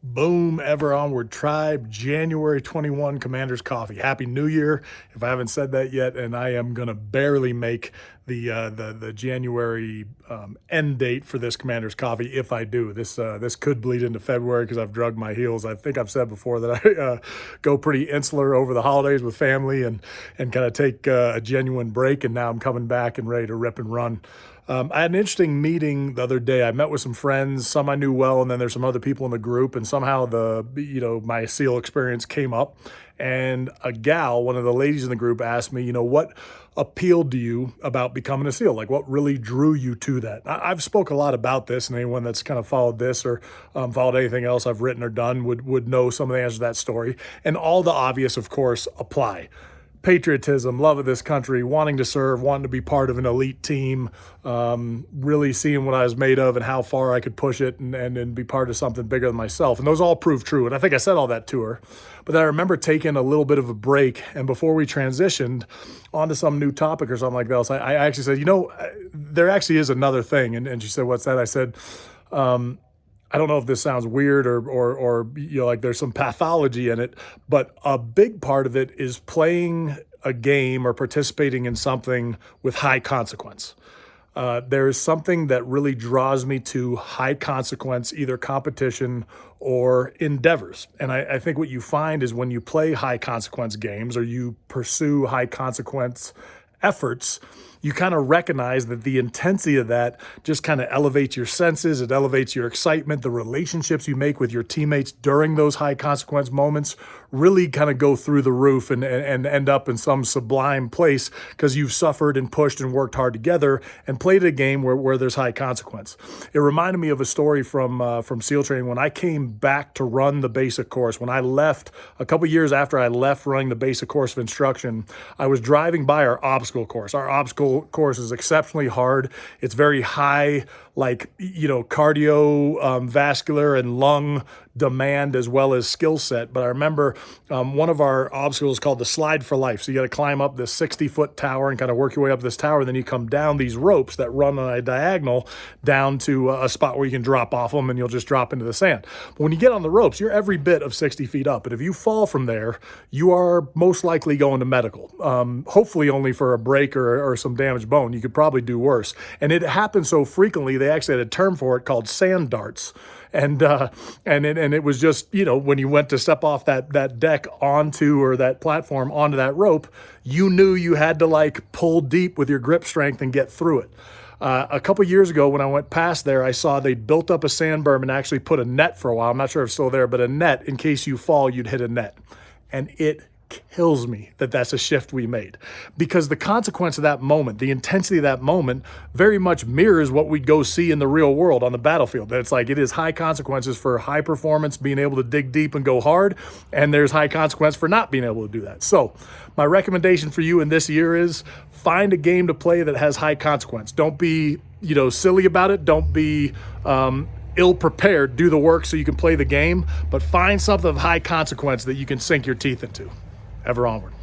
Boom, ever onward tribe, January 21 Commander's Coffee. Happy New Year, if I haven't said that yet, and I am gonna barely make the January end date for this Commander's Coffee if I do. This could bleed into February because I've drugged my heels. I think I've said before that I go pretty insular over the holidays with family and kind of take a genuine break, and now I'm coming back and ready to rip and run. I had an interesting meeting the other day. I met with some friends, some I knew well, and then there's some other people in the group, and somehow my SEAL experience came up, and a gal, one of the ladies in the group, asked me, what appealed to you about becoming a SEAL? Like, what really drew you to that? I've spoke a lot about this, and anyone that's kind of followed this or followed anything else I've written or done would know some of the answers to that story. And all the obvious, of course, apply. Patriotism, love of this country, wanting to serve, wanting to be part of an elite team, really seeing what I was made of and how far I could push it and be part of something bigger than myself. And those all proved true. And I think I said all that to her. But then I remember taking a little bit of a break. And before we transitioned onto some new topic or something like that, I actually said, there actually is another thing. And she said, what's that? I said, I don't know if this sounds weird or like there's some pathology in it, but a big part of it is playing a game or participating in something with high consequence. There is something that really draws me to high consequence, either competition or endeavors. And I think what you find is when you play high consequence games or you pursue high consequence efforts, you kind of recognize that the intensity of that just kind of elevates your senses. It elevates your excitement. The relationships you make with your teammates during those high consequence moments really kind of go through the roof and end up in some sublime place because you've suffered and pushed and worked hard together and played a game where there's high consequence. It reminded me of a story from SEAL training when I came back to run the basic course. When I left, a couple years after I left running the basic course of instruction, I was driving by our obstacle course. Our obstacle course is exceptionally hard. It's very high, cardio, vascular and lung demand as well as skill set. But I remember one of our obstacles called the slide for life. So you got to climb up this 60-foot tower and kind of work your way up this tower. And then you come down these ropes that run on a diagonal down to a spot where you can drop off them and you'll just drop into the sand. But when you get on the ropes, you're every bit of 60 feet up. And if you fall from there, you are most likely going to medical. Hopefully only for a break or some damaged bone. You could probably do worse. And it happens so frequently, they actually had a term for it called sand darts. And it was just, when you went to step off that deck onto or that platform onto that rope, you knew you had to pull deep with your grip strength and get through it. A couple years ago when I went past there, I saw they built up a sand berm and actually put a net for a while. I'm not sure if it's still there, but a net in case you fall, you'd hit a net. And it kills me that that's a shift we made because the consequence of that moment, the intensity of that moment very much mirrors what we'd go see in the real world on the battlefield. It's like it is high consequences for high performance, being able to dig deep and go hard, and there's high consequence for not being able to do that. So my recommendation for you in this year is find a game to play that has high consequence. Don't be, silly about it. Don't be, ill-prepared. Do the work so you can play the game, but find something of high consequence that you can sink your teeth into. Ever onward.